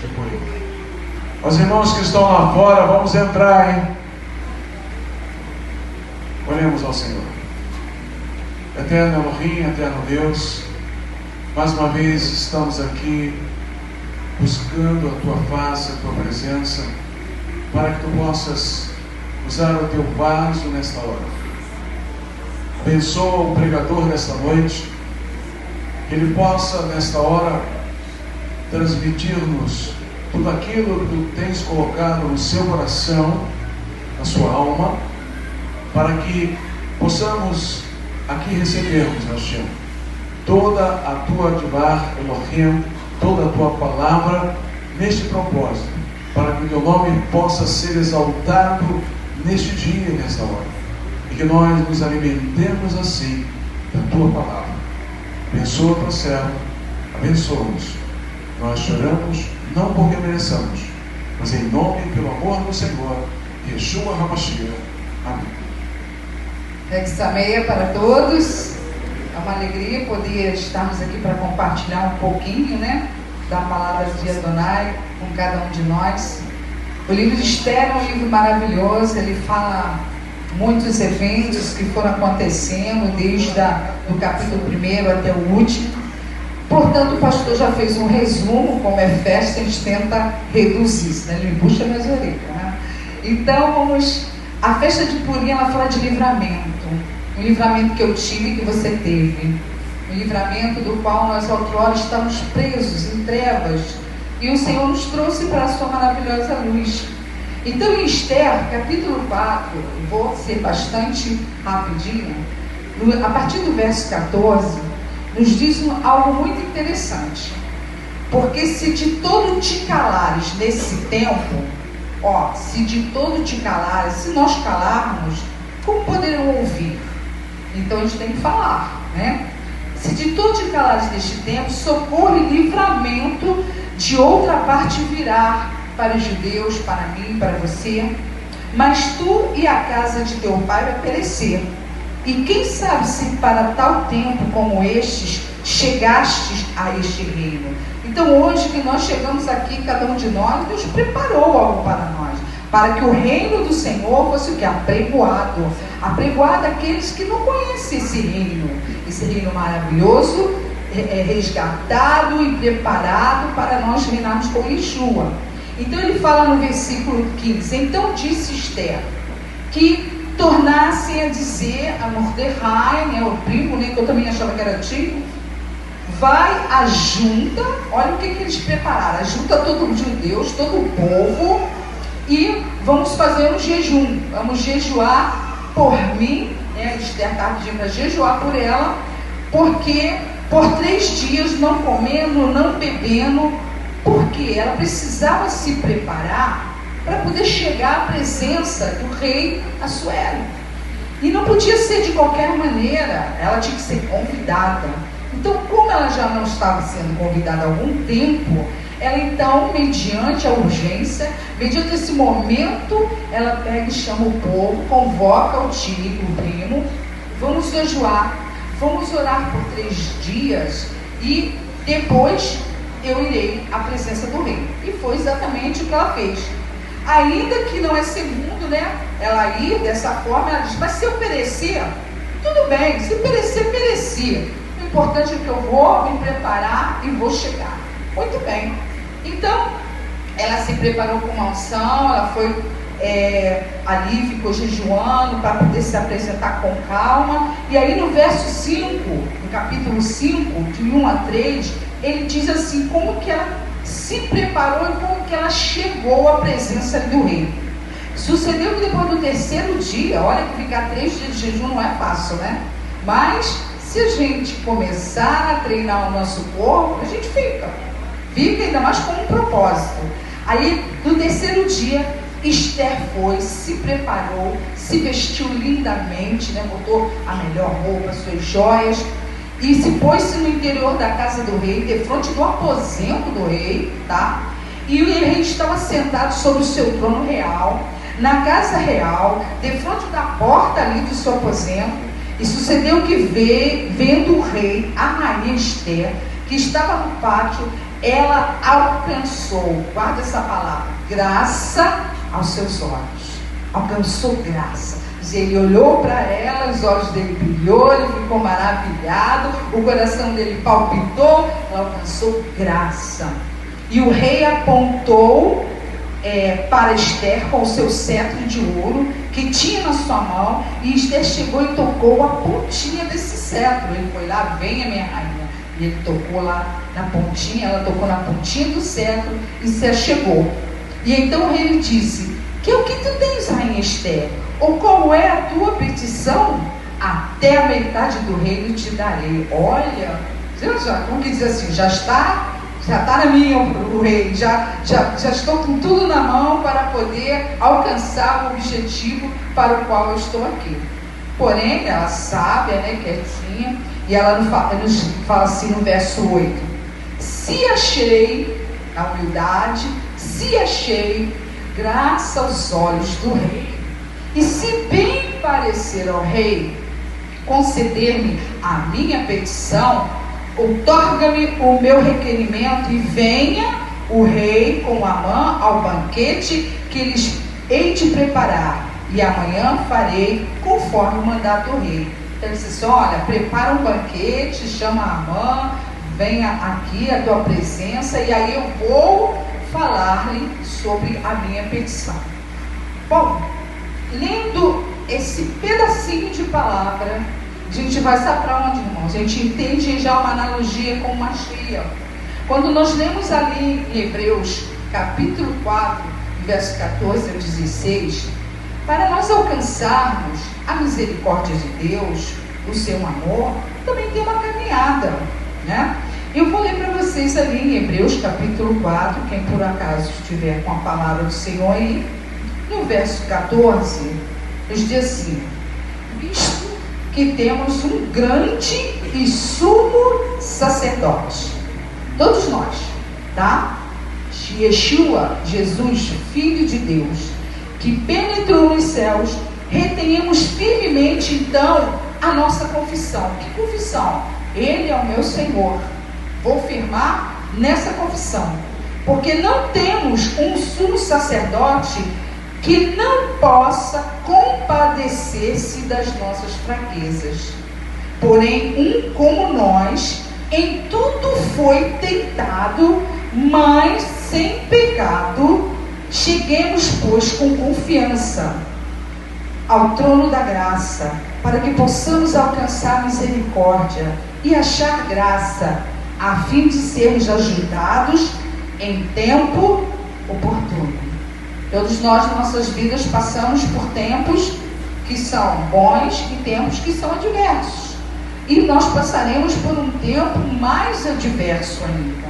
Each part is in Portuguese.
de Purim. Os irmãos que estão lá fora, vamos entrar, hein? Oremos ao Senhor. Eterno Elohim, eterno Deus, mais uma vez estamos aqui buscando a Tua face, a Tua presença, para que Tu possas usar o Teu vaso nesta hora. Abençoa o pregador nesta noite, que ele possa nesta hora transmitir-nos tudo aquilo que Tu tens colocado no seu coração, na sua alma, para que possamos aqui recebermos, Hashem, toda a Tua Divar Elohim, toda a Tua palavra neste propósito, para que o Teu nome possa ser exaltado neste dia e nesta hora, e que nós nos alimentemos assim da Tua palavra. Abençoa o Teu servo, abençoa-nos. Nós choramos não porque mereçamos, mas em nome e pelo amor do Senhor, Yeshua HaMashiach. Amém. Hexameia para todos. É uma alegria poder estarmos aqui para compartilhar um pouquinho, da palavra de Adonai com cada um de nós. O livro de Esther é um livro maravilhoso. Ele fala muitos eventos que foram acontecendo desde do capítulo 1 até o último. Portanto, o pastor já fez um resumo. Como é festa, a gente tenta reduzir isso, Ele me puxa minhas orelhas, Então, vamos... A festa de Purim, ela fala de livramento. Um livramento que eu tive, que você teve. Um livramento do qual nós, outrora, estamos presos em trevas. E o Senhor nos trouxe para a sua maravilhosa luz. Então, em Esther, capítulo 4, vou ser bastante rapidinho. A partir do verso 14, nos diz algo muito interessante. Porque se de todo te calares nesse tempo... se de todo te calares, se nós calarmos, como poderão ouvir? Então a gente tem que falar, Se de todo te calares neste tempo, socorro e livramento de outra parte virá para os judeus, para mim, para você. Mas tu e a casa de teu pai vai perecer. E quem sabe se para tal tempo como estes chegastes a este reino. Então hoje que nós chegamos aqui, cada um de nós, Deus preparou algo para nós, para que o reino do Senhor fosse o que? Apregoado àqueles que não conhecem esse reino maravilhoso, resgatado e preparado para nós reinarmos com Yeshua. Então ele fala no versículo 15, então disse Esther, que tornassem a dizer a Mordecai, o primo, que eu também achava que era tio, vai a junta, olha o que eles prepararam, a junta todos os judeus, todo o povo, e vamos fazer um jejum, vamos jejuar por mim, Esther estava pedindo para jejuar por ela, porque por 3 dias não comendo, não bebendo, porque ela precisava se preparar para poder chegar à presença do rei Assuero. E não podia ser de qualquer maneira, ela tinha que ser convidada. Então, como ela já não estava sendo convidada há algum tempo, ela então, mediante a urgência, mediante esse momento, ela pega e chama o povo, convoca o tio, o primo, vamos jejuar, vamos orar por 3 dias e depois eu irei à presença do rei. E foi exatamente o que ela fez. Ainda que não é segundo, ela ir dessa forma, ela diz, mas se eu perecer, tudo bem, se perecer, pereci. O importante é que eu vou me preparar e vou chegar. Muito bem. Então, ela se preparou com uma unção, ela foi ali, ficou jejuando para poder se apresentar com calma. E aí no verso 5, no capítulo 5, de 1 a 3, ele diz assim, como que ela se preparou e como que ela chegou à presença do rei. Sucedeu que depois do 3º dia, olha que ficar 3 dias de jejum não é fácil, Mas se a gente começar a treinar o nosso corpo, a gente fica ainda mais com um propósito. Aí no 3º dia, Esther foi, se preparou, se vestiu lindamente, botou a melhor roupa, suas joias, e se pôs-se no interior da casa do rei, defronte do aposento do rei, E o rei estava sentado sobre o seu trono real, na casa real, defronte da porta ali do seu aposento. E sucedeu que, vendo o rei, a rainha Esther, que estava no pátio, ela alcançou, guarda essa palavra, graça aos seus olhos. Alcançou graça. Ele olhou para ela, os olhos dele brilhou, ele ficou maravilhado, o coração dele palpitou, ela alcançou graça. E o rei apontou para Esther com o seu cetro de ouro que tinha na sua mão, e Esther chegou e tocou a pontinha desse cetro. Ele foi lá, venha minha rainha, e ele tocou lá na pontinha, ela tocou na pontinha do cetro e se achegou. E então o rei lhe disse: que o que tu tens, rainha Esther? Ou qual é a tua petição? Até a metade do reino te darei. Olha, como que diz assim, já está na minha, o rei, já estou com tudo na mão para poder alcançar o objetivo para o qual eu estou aqui. Porém, ela sábia, quietinha, e ela nos fala assim no verso 8: se achei a humildade, se achei graça aos olhos do rei, e se bem parecer ao rei conceder-me a minha petição, outorga-me o meu requerimento, e venha o rei com Amã ao banquete que lhes hei de preparar, e amanhã farei conforme o mandato do rei. Então ele disse assim: olha, prepara um banquete, chama Amã, venha aqui a tua presença, e aí eu vou falar-lhe sobre a minha petição. Bom, lendo esse pedacinho de palavra, a gente vai saber para onde, irmãos? A gente entende já uma analogia com Mashiach. Quando nós lemos ali em Hebreus, capítulo 4, verso 14 a 16, para nós alcançarmos a misericórdia de Deus, o seu amor, também tem uma caminhada, né? Eu vou ler para vocês ali em Hebreus capítulo 4, quem por acaso estiver com a palavra do Senhor aí, no verso 14, nos diz assim: visto que temos um grande e sumo sacerdote, todos nós, tá? Yeshua, Jesus, Filho de Deus, que penetrou nos céus, retenhamos firmemente então a nossa confissão. Que confissão? Ele é o meu Senhor. Vou firmar nessa confissão, porque não temos um sumo sacerdote que não possa compadecer-se das nossas fraquezas, porém um como nós, em tudo foi tentado, mas sem pecado. Cheguemos, pois, com confiança ao trono da graça, para que possamos alcançar misericórdia e achar graça, a fim de sermos ajudados em tempo oportuno. Todos nós, em nossas vidas, passamos por tempos que são bons e tempos que são adversos. E nós passaremos por um tempo mais adverso ainda.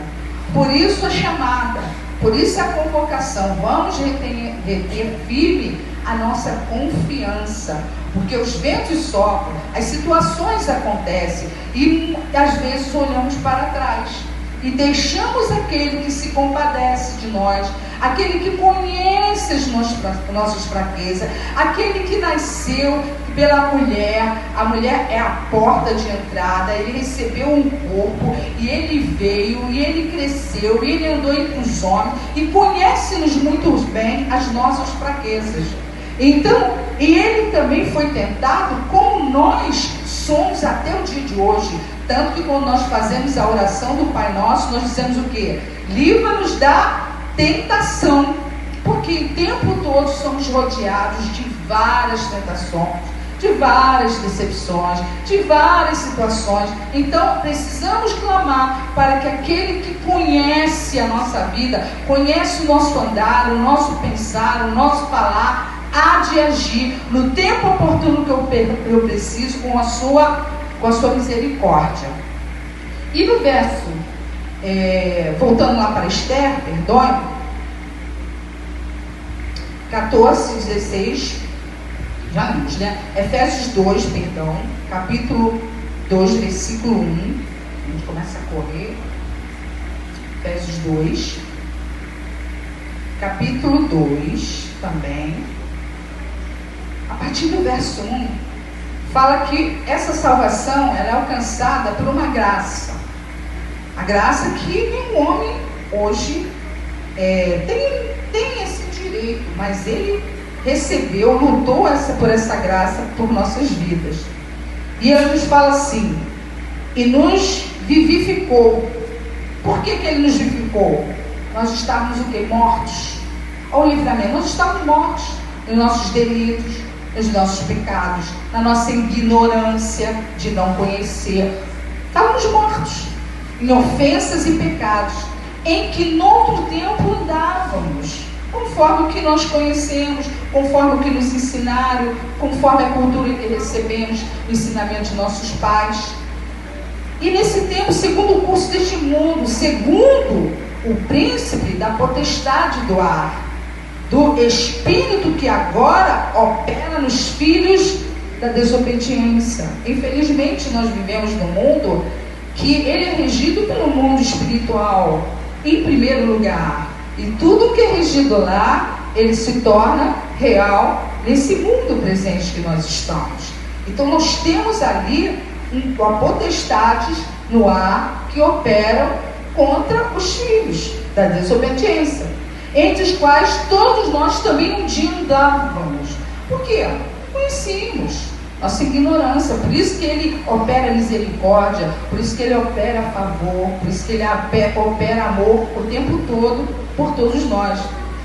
Por isso a chamada, por isso a convocação. Vamos reter firme a nossa confiança, porque os ventos sopram, as situações acontecem, e às vezes olhamos para trás e deixamos aquele que se compadece de nós, aquele que conhece as nossas fraquezas, aquele que nasceu pela mulher. A mulher é a porta de entrada, ele recebeu um corpo, e ele veio, e ele cresceu, e ele andou entre os homens, e conhece-nos muito bem as nossas fraquezas. Então, e ele também foi tentado como nós somos até o dia de hoje. Tanto que quando nós fazemos a oração do Pai Nosso, nós dizemos o quê? Livra-nos da tentação, porque o tempo todo somos rodeados de várias tentações, de várias decepções, de várias situações. Então precisamos clamar para que aquele que conhece a nossa vida, conhece o nosso andar, o nosso pensar, o nosso falar, há de agir no tempo oportuno que eu preciso, com a sua misericórdia. E no verso, voltando lá para Esther, perdoe, 14, 16, já vimos, né? Efésios 2, perdão, capítulo 2, versículo 1, a gente começa a correr, Efésios 2, capítulo 2 também, a partir do verso 1, fala que essa salvação ela é alcançada por uma graça. A graça que nenhum homem hoje tem esse direito, mas ele recebeu, lutou por essa graça por nossas vidas. E ele nos fala assim: e nos vivificou. Por que ele nos vivificou? Nós estávamos o quê? Mortos. Ao livramento, nós estávamos mortos nos nossos delitos, nos nossos pecados, na nossa ignorância de não conhecer. Estávamos mortos em ofensas e pecados, em que no outro tempo andávamos, conforme o que nós conhecemos, conforme o que nos ensinaram, conforme a cultura que recebemos, o ensinamento de nossos pais. E nesse tempo, segundo o curso deste mundo, segundo o príncipe da potestade do ar, do espírito que agora opera nos filhos da desobediência. Infelizmente, nós vivemos num mundo que ele é regido pelo mundo espiritual, em primeiro lugar. E tudo que é regido lá, ele se torna real nesse mundo presente que nós estamos. Então nós temos ali potestades no ar que operam contra os filhos da desobediência, entre os quais todos nós também um dia andávamos. Por quê? Conhecíamos nossa ignorância. Por isso que ele opera misericórdia, por isso que ele opera a favor, por isso que ele opera amor o tempo todo por todos nós.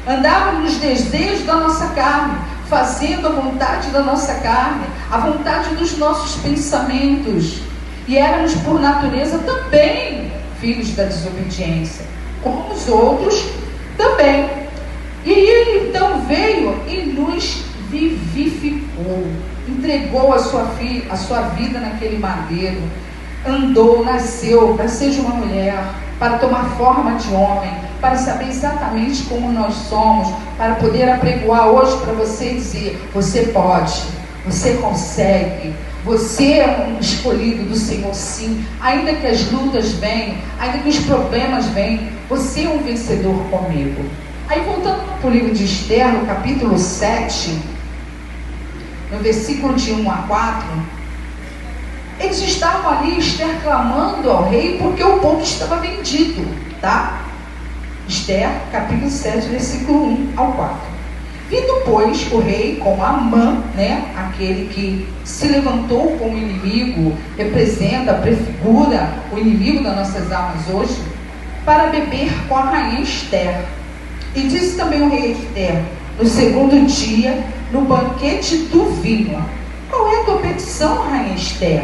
Andávamos nos desejos da nossa carne, fazendo a vontade da nossa carne, a vontade dos nossos pensamentos, e éramos por natureza também filhos da desobediência, como os outros também. E ele então veio e nos vivificou, entregou a sua vida naquele madeiro, andou, nasceu para ser de uma mulher, para tomar forma de homem, para saber exatamente como nós somos, para poder apregoar hoje para você e dizer: você pode, você consegue, você é um escolhido do Senhor, sim. Ainda que as lutas venham, ainda que os problemas venham, você é um vencedor comigo. Aí voltando para o livro de Esther, no capítulo 7, no versículo de 1 a 4, eles estavam ali, Esther clamando ao rei, porque o povo estava vendido, tá? Esther, capítulo 7, versículo 1 ao 4. Vindo, pois, o rei com Amã, aquele que se levantou como inimigo, representa, prefigura o inimigo das nossas almas hoje, para beber com a rainha Esther. E disse também o rei Esther, no segundo dia, no banquete do vinho: qual é a tua petição, rainha Esther?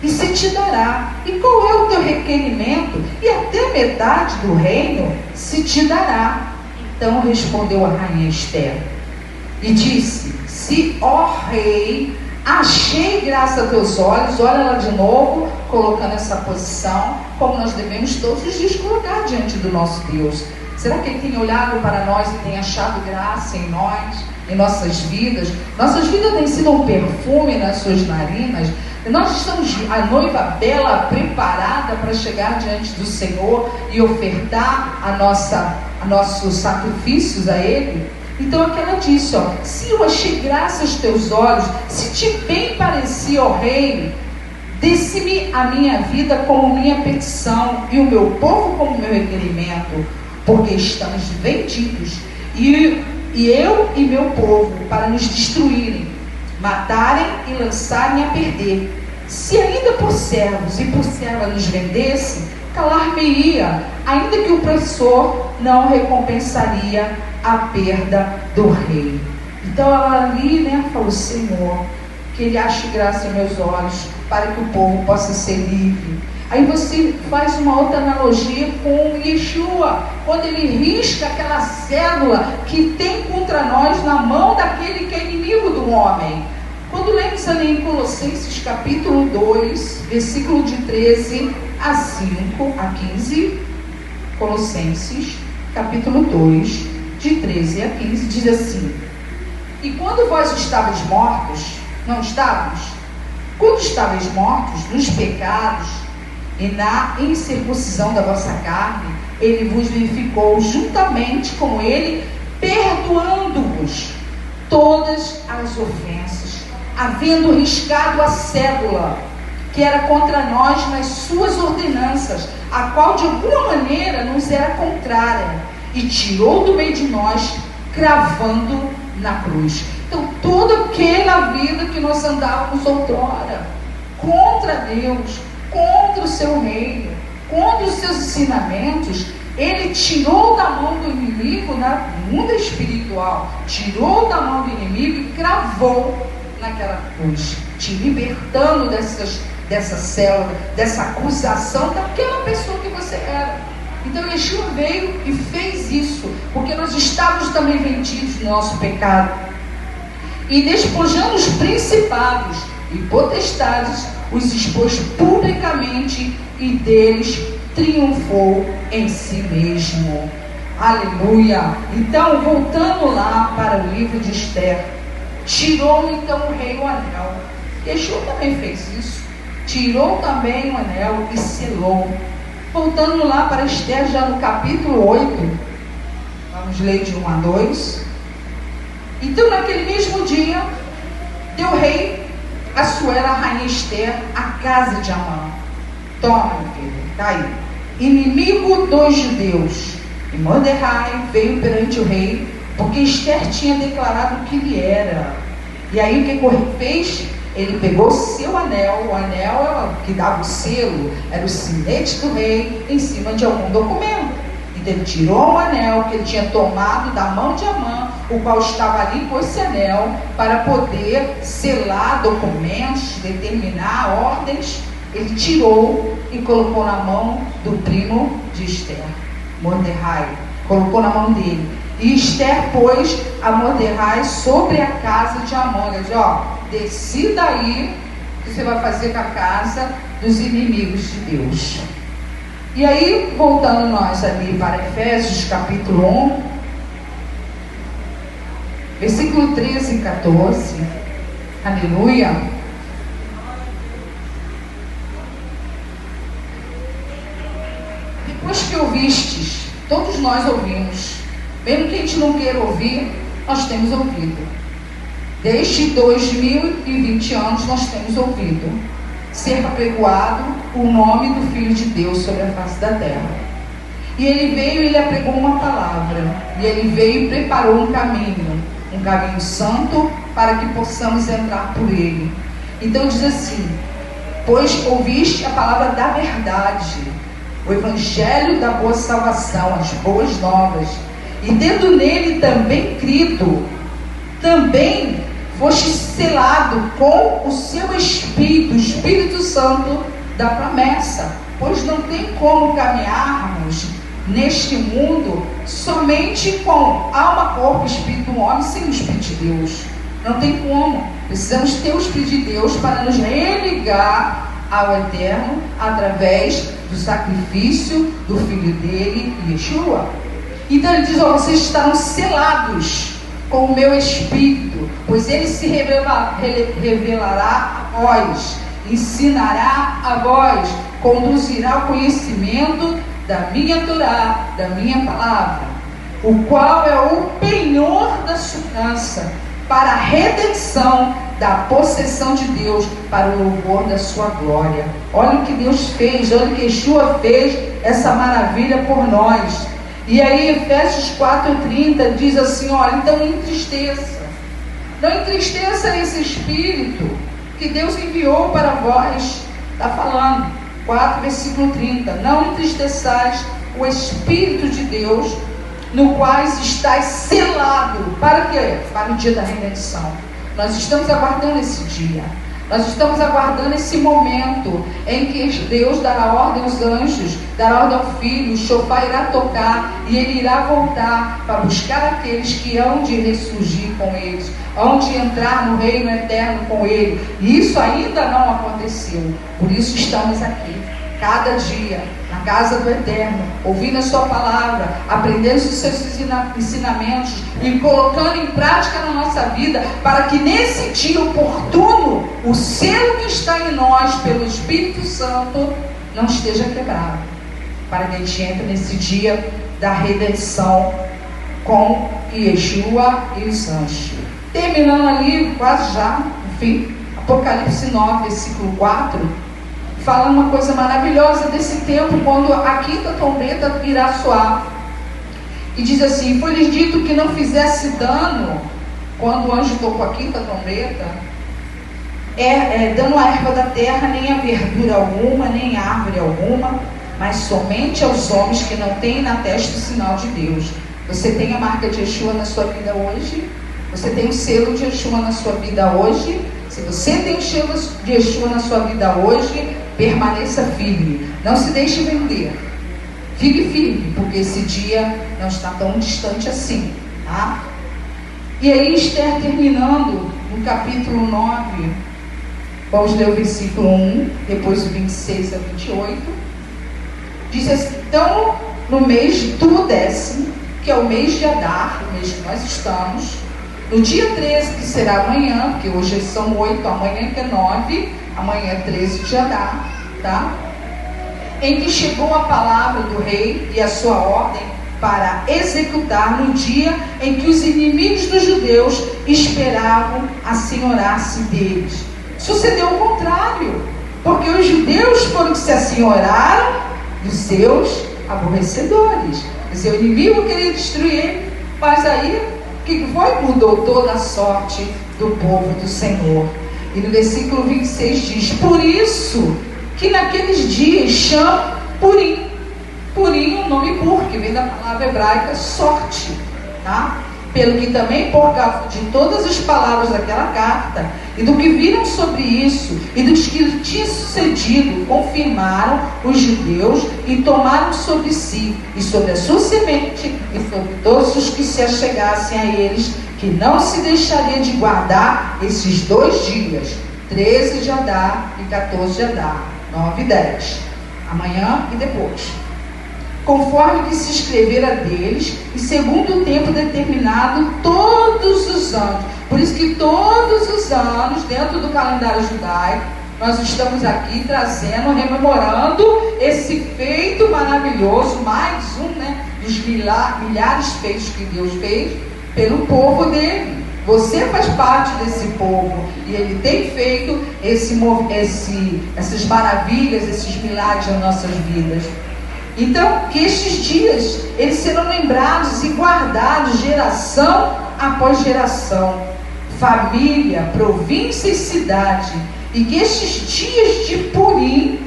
E se te dará. E qual é o teu requerimento? E até metade do reino se te dará. Então respondeu a rainha Esther e disse: se, ó rei, achei graça a teus olhos. Olha ela de novo, colocando essa posição, como nós devemos todos os dias colocar diante do nosso Deus. Será que Ele tem olhado para nós e tem achado graça em nós, em nossas vidas? Nossas vidas têm sido um perfume nas suas narinas. Nós estamos a noiva bela, preparada para chegar diante do Senhor e ofertar nossos sacrifícios a Ele. Então aqui ela disse, se eu achei graça aos teus olhos, se te bem parecia, ó rei, desse-me a minha vida como minha petição e o meu povo como meu requerimento, porque estamos vendidos, e eu e meu povo, para nos destruírem, matarem e lançarem a perder. Se ainda por servos e por serva nos vendesse, calar-me-ia, ainda que o opressor não recompensaria a perda do rei. Então ela ali, falou: Senhor, que Ele ache graça em meus olhos, para que o povo possa ser livre. Aí você faz uma outra analogia com Yeshua, quando ele risca aquela cédula que tem contra nós na mão daquele que é inimigo do homem. Quando lemos ali em Colossenses capítulo 2, versículo de 13 a 5 a 15, Colossenses capítulo 2, de 13 a 15, diz assim: e quando vós estavais mortos, não estávamos? Quando estavais mortos nos pecados e na incircuncisão da vossa carne, Ele vos vivificou juntamente com Ele, perdoando-vos todas as ofensas, havendo riscado a cédula que era contra nós nas suas ordenanças, a qual de alguma maneira nos era contrária, e tirou do meio de nós, cravando na cruz. Então, toda aquela vida que nós andávamos outrora, contra Deus, contra o seu reino, contra os seus ensinamentos, ele tirou da mão do inimigo, no mundo espiritual, tirou da mão do inimigo e cravou naquela cruz, te libertando dessa célula, dessa acusação daquela pessoa que você era. Então Yeshua veio e fez isso, porque nós estávamos também vendidos no nosso pecado, e despojando os principados e potestades, os expôs publicamente, e deles triunfou em si mesmo. Aleluia! Então, voltando lá para o livro de Esther, tirou então o rei o anel. Yeshua também fez isso, tirou também o anel e selou. Voltando lá para Esther, já no capítulo 8, vamos ler de 1 a 2. Então, naquele mesmo dia, deu o rei Assuero a rainha Esther a casa de Amã. Toma, meu filho, está aí. Inimigo dos judeus. E Mordecai veio perante o rei, porque Esther tinha declarado o que ele era. E aí o que ele fez? Ele pegou seu anel, o anel que dava o selo, era o sinete do rei, em cima de algum documento. Então ele tirou o anel que ele tinha tomado da mão de Amã, o qual estava ali com esse anel, para poder selar documentos, determinar ordens. Ele tirou e colocou na mão do primo de Esther, Mordecai, colocou na mão dele. E Esther pôs a Mordecai sobre a casa de Amã. Ele disse: desci daí, que você vai fazer com a casa dos inimigos de Deus. E aí, voltando nós ali para Efésios capítulo 1, versículo 13 e 14, aleluia. Depois que ouvistes, todos nós ouvimos, mesmo que a gente não queira ouvir, nós temos ouvido. Desde 2020 anos nós temos ouvido ser apregoado o nome do Filho de Deus sobre a face da terra. E ele veio e ele apregou uma palavra, e ele veio e preparou um caminho santo, para que possamos entrar por ele. Então diz assim: pois ouviste a palavra da verdade, o evangelho da boa salvação, as boas novas, e tendo nele também crido, também foste selado com o seu Espírito, o Espírito Santo da promessa. Pois não tem como caminharmos neste mundo somente com alma, corpo, espírito, homem, sem o Espírito de Deus. Não tem como. Precisamos ter o Espírito de Deus para nos religar ao Eterno através do sacrifício do Filho dele, Yeshua. Então ele diz: vocês estarão selados com o meu Espírito, pois ele se revelará a vós, ensinará a vós, conduzirá ao conhecimento da minha Torá, da minha palavra, o qual é o penhor da segurança, para a redenção da possessão de Deus, para o louvor da sua glória. Olha o que Deus fez, olha o que Yeshua fez, essa maravilha por nós. E aí Efésios 4:30 diz assim: olha, então não entristeça esse Espírito que Deus enviou para vós. Está falando, 4 versículo 30, não entristeçais o Espírito de Deus, no qual estáis selado. Para quê? Para o dia da redenção. Nós estamos aguardando esse dia. Nós estamos aguardando esse momento em que Deus dará ordem aos anjos, dará ordem ao Filho, o shofar irá tocar e ele irá voltar para buscar aqueles que hão de ressurgir com eles, hão de entrar no reino eterno com ele. E isso ainda não aconteceu. Por isso estamos aqui, cada dia, na casa do Eterno, ouvindo a sua palavra, aprendendo os seus ensinamentos e colocando em prática na nossa vida, para que nesse dia oportuno, o selo que está em nós pelo Espírito Santo não esteja quebrado, para que a gente entre nesse dia da redenção com Yeshua e os anjos. Terminando ali, quase já, no fim, Apocalipse 9, versículo 4, fala uma coisa maravilhosa desse tempo, quando a quinta trombeta irá soar. E diz assim: foi-lhes dito que não fizesse dano, quando o anjo tocou a quinta trombeta, dano à erva da terra, nem a verdura alguma, nem a árvore alguma, mas somente aos homens que não têm na testa o sinal de Deus. Você tem a marca de Yeshua na sua vida hoje? Você tem o selo de Yeshua na sua vida hoje? Se você tem o selo de Yeshua na sua vida hoje, permaneça firme. Não se deixe vender. Fique firme, porque esse dia não está tão distante assim, tá? E aí Esther, terminando no capítulo 9, vamos ler o versículo 1, depois o 26 a 28. Diz assim: então, no mês do 10º, que é o mês de Adar, o mês que nós estamos, no dia 13, que será amanhã, porque hoje são 8, amanhã que é 9, amanhã é 13 de Adar, tá? Em que chegou a palavra do rei e a sua ordem para executar no dia em que os inimigos dos judeus esperavam assenhorar-se deles. Sucedeu o contrário, porque os judeus foram que se assenhoraram dos seus aborrecedores. O seu inimigo queria destruir ele, mas aí o que foi? Mudou toda a sorte do povo do Senhor. E no versículo 26 diz: por isso que naqueles dias chama Purim. Purim é um nome pur, que vem da palavra hebraica sorte, tá? Pelo que também, por causa de todas as palavras daquela carta, e do que viram sobre isso, e dos que tinha sucedido, confirmaram os judeus, e tomaram sobre si, e sobre a sua semente, e sobre todos os que se achegassem a eles, que não se deixaria de guardar esses 2 dias, 13 de Adar e 14 de Adar, 9 e 10, amanhã e depois, conforme que se escrevera deles, e segundo o tempo determinado todos os anos. Por isso que todos os anos, dentro do calendário judaico, nós estamos aqui trazendo, rememorando esse feito maravilhoso, mais um, dos milhares feitos que Deus fez pelo povo dele. Você faz parte desse povo, e ele tem feito essas maravilhas, esses milagres nas nossas vidas. Então, que estes dias, eles serão lembrados e guardados geração após geração, família, província e cidade, e que estes dias de Purim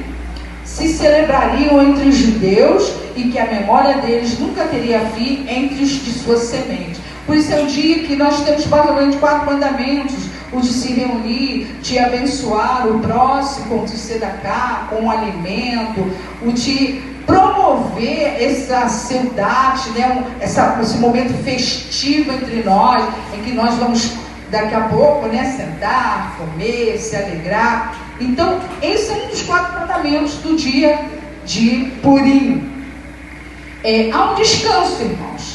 se celebrariam entre os judeus, e que a memória deles nunca teria fim entre os de sua semente. Por isso é um dia que nós temos basicamente 4 mandamentos: o de se reunir, de abençoar o próximo, com o de sedacá, com o alimento, o de promover essa saudade, esse momento festivo entre nós, em que nós vamos daqui a pouco sentar, comer, se alegrar. Então, esse é um dos 4 mandamentos do dia de Purim. Há um descanso, irmãos.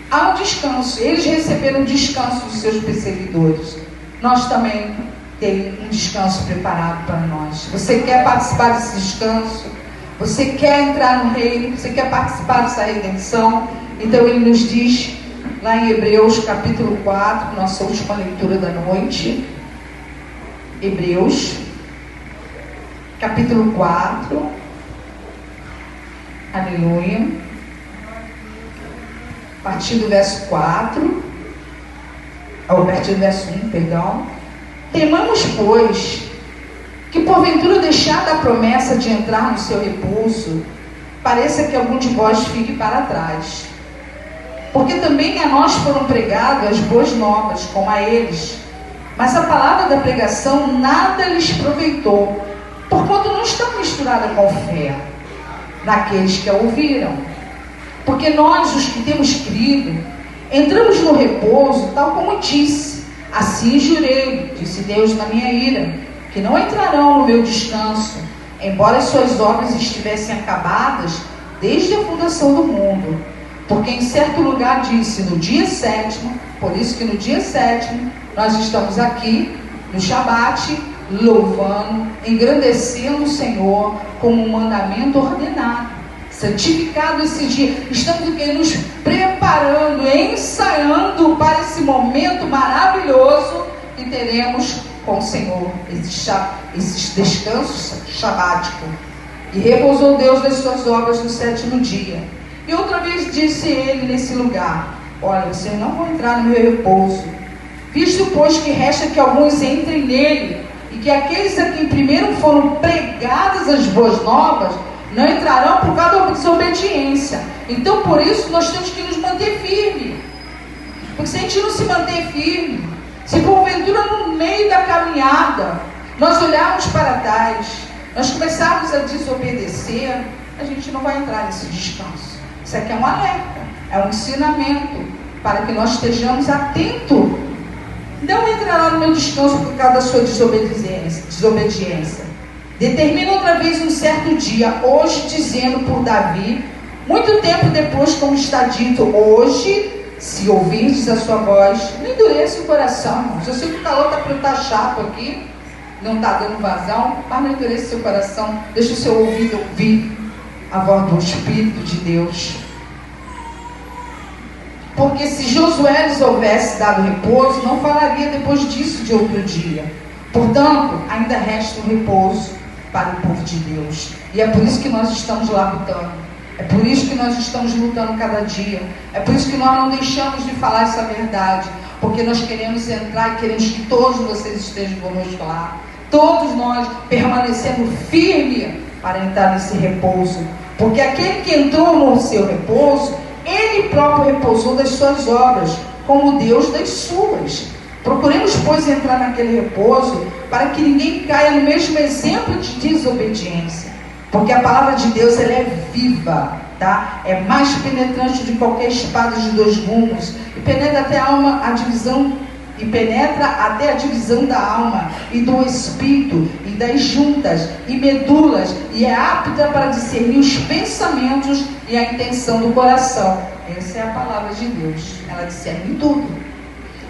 Há um descanso. Eles receberam descanso dos seus perseguidores. Nós também temos um descanso preparado para nós. Você quer participar desse descanso? Você quer entrar no reino? Você quer participar dessa redenção? Então ele nos diz lá em Hebreus capítulo 4, nossa última leitura da noite. Hebreus capítulo 4. Aleluia. A partir do verso 4, a partir do verso 1, perdão. Temamos, pois, que porventura deixada a promessa de entrar no seu repouso, pareça que algum de vós fique para trás. Porque também a nós foram pregadas as boas novas, como a eles. Mas a palavra da pregação nada lhes proveitou, porquanto não está misturada com fé naqueles que a ouviram. Porque nós, os que temos crido, entramos no repouso, tal como disse: assim jurei, disse Deus na minha ira, que não entrarão no meu descanso, embora as suas obras estivessem acabadas desde a fundação do mundo. Porque em certo lugar disse: no dia 7º, por isso que no dia 7º nós estamos aqui no Shabat, louvando, engrandecendo o Senhor como um mandamento ordenado. Santificado esse dia, estamos aqui nos preparando, ensaiando para esse momento maravilhoso que teremos com o Senhor, esse descanso sabático. E repousou Deus das suas obras no 7º dia. E outra vez disse ele nesse lugar: olha, vocês não vão entrar no meu repouso, visto pois que resta que alguns entrem nele, e que aqueles a quem primeiro foram pregadas as boas novas não entrarão por causa da desobediência. Então por isso nós temos que nos manter firmes, porque se a gente não se manter firme, se porventura no meio da caminhada nós olharmos para trás, nós começarmos a desobedecer, a gente não vai entrar nesse descanso. Isso aqui é um alerta, é um ensinamento para que nós estejamos atentos. Não entrará no meu descanso por causa da sua desobediência. Determina outra vez um certo dia, hoje, dizendo por Davi, muito tempo depois, como está dito, hoje, se ouvirdes a sua voz, não endureça o coração, irmãos. Eu sei que o calor está chato aqui, não está dando vazão, mas não endureça seu coração, deixa o seu ouvido ouvir a voz do Espírito de Deus. Porque se Josué lhes houvesse dado repouso, não falaria depois disso de outro dia. Portanto, ainda resta um repouso para o povo de Deus. E é por isso que nós estamos lá lutando. É por isso que nós estamos lutando cada dia. É por isso que nós não deixamos de falar essa verdade. Porque nós queremos entrar e queremos que todos vocês estejam conosco lá. Todos nós permanecemos firmes para entrar nesse repouso. Porque aquele que entrou no seu repouso, ele próprio repousou das suas obras, como Deus das suas. Procuremos, pois, entrar naquele repouso, para que ninguém caia no mesmo exemplo de desobediência. Porque a palavra de Deus, ela é viva, tá? É mais penetrante de qualquer espada de 2 gumes, e penetra até a divisão da alma e do espírito e das juntas e medulas, e é apta para discernir os pensamentos e a intenção do coração. Essa é a palavra de Deus, ela discerne tudo.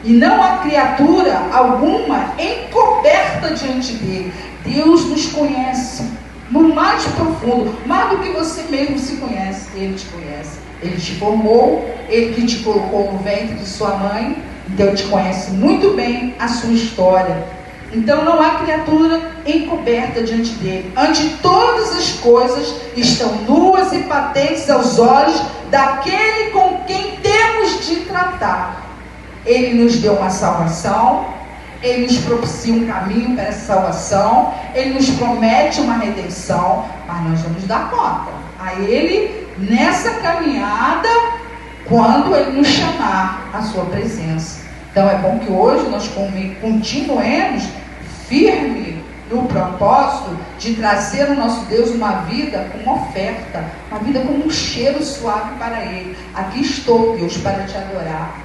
E não há criatura alguma encoberta diante dele. Deus nos conhece no mais profundo, mais do que você mesmo se conhece. Ele te conhece, ele te formou, ele que te colocou no ventre de sua mãe. Então ele te conhece muito bem a sua história. Então não há criatura encoberta diante dele. Ante todas as coisas estão nuas e patentes aos olhos daquele com quem temos de tratar. Ele nos deu uma salvação, ele nos propicia um caminho para essa salvação, ele nos promete uma redenção, mas nós vamos dar conta a ele nessa caminhada, quando ele nos chamar à sua presença. Então é bom que hoje nós continuemos firme no propósito de trazer ao nosso Deus uma vida com uma oferta, uma vida com um cheiro suave para ele. Aqui estou, Deus, para te adorar.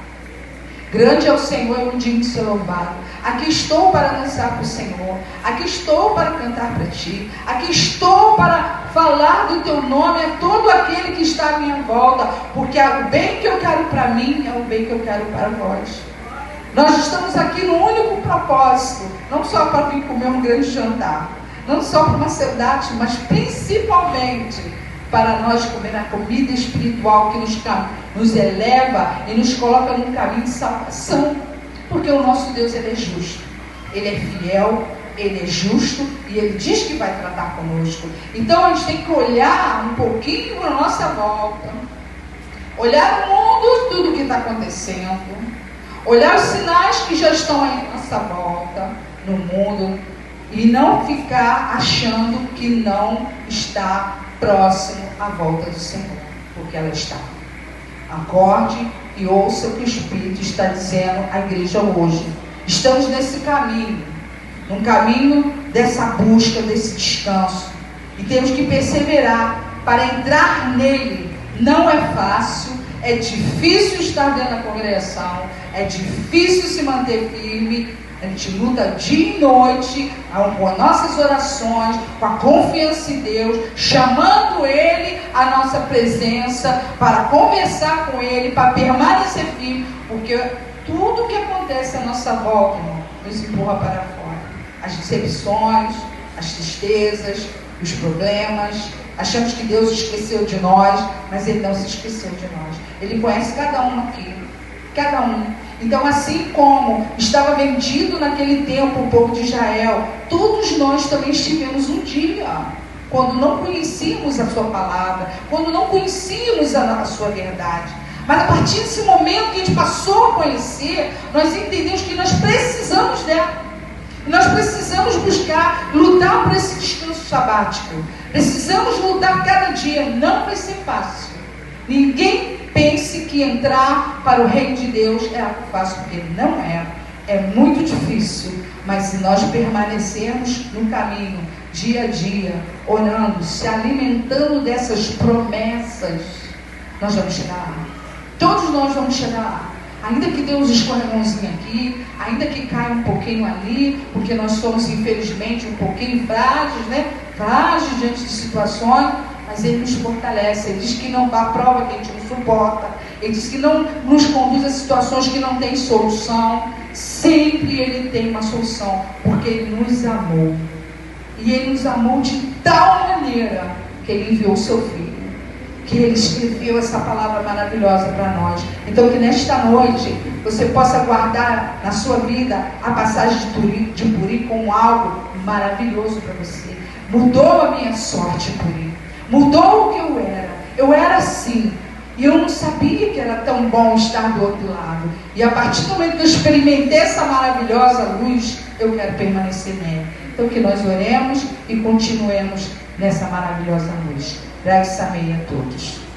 Grande é o Senhor e digno de ser louvado. Aqui estou para dançar para o Senhor. Aqui estou para cantar para ti. Aqui estou para falar do teu nome a todo aquele que está à minha volta. Porque o bem que eu quero para mim é o bem que eu quero para vós. Nós estamos aqui no único propósito, não só para vir comer um grande jantar, não só para uma saudade, mas principalmente para nós comer a comida espiritual que nos eleva e nos coloca num caminho de salvação. Porque o nosso Deus, ele é justo, ele é fiel, ele é justo e ele diz que vai tratar conosco. Então a gente tem que olhar um pouquinho para a nossa volta, olhar o mundo, tudo que está acontecendo, olhar os sinais que já estão aí à nossa volta, no mundo, e não ficar achando que não está próximo à volta do Senhor, porque ela está. Acorde e ouça o que o Espírito está dizendo à igreja hoje. Estamos nesse caminho, num caminho dessa busca, desse descanso, e temos que perseverar para entrar nele. Não é fácil, é difícil estar dentro da congregação, é difícil se manter firme. A gente luta dia e noite com as nossas orações, com a confiança em Deus, chamando Ele à nossa presença, para conversar com Ele, para permanecer firme, porque tudo que acontece à nossa volta, irmão, nos empurra para fora. As decepções, as tristezas, os problemas. Achamos que Deus esqueceu de nós, mas Ele não se esqueceu de nós. Ele conhece cada um aqui, cada um. Então, assim como estava vendido naquele tempo o povo de Israel, todos nós também estivemos um dia, quando não conhecíamos a sua palavra, quando não conhecíamos a sua verdade. Mas a partir desse momento que a gente passou a conhecer, nós entendemos que nós precisamos dela. Nós precisamos buscar, lutar por esse descanso sabático. Precisamos lutar cada dia. Não vai ser fácil. Ninguém pense que entrar para o reino de Deus é algo fácil, porque não é. É muito difícil. Mas se nós permanecermos no caminho, dia a dia, orando, se alimentando dessas promessas, nós vamos chegar lá. Todos nós vamos chegar lá. Ainda que Deus escolha a mãozinha aqui, ainda que caia um pouquinho ali, porque nós somos, infelizmente, um pouquinho frágeis, né? Frágeis diante de situações, mas Ele nos fortalece. Ele diz que não dá prova que a gente não suporta. Ele diz que não nos conduz a situações que não tem solução. Sempre Ele tem uma solução, porque Ele nos amou. E Ele nos amou de tal maneira que Ele enviou o Seu Filho. Que Ele escreveu essa palavra maravilhosa para nós. Então que nesta noite você possa guardar na sua vida a passagem de Puri como algo maravilhoso para você. Mudou a minha sorte, Puri. Mudou o que eu era. Eu era assim. E eu não sabia que era tão bom estar do outro lado. E a partir do momento que eu experimentei essa maravilhosa luz, eu quero permanecer nela. Então que nós oremos e continuemos nessa maravilhosa luz. Graças a todos.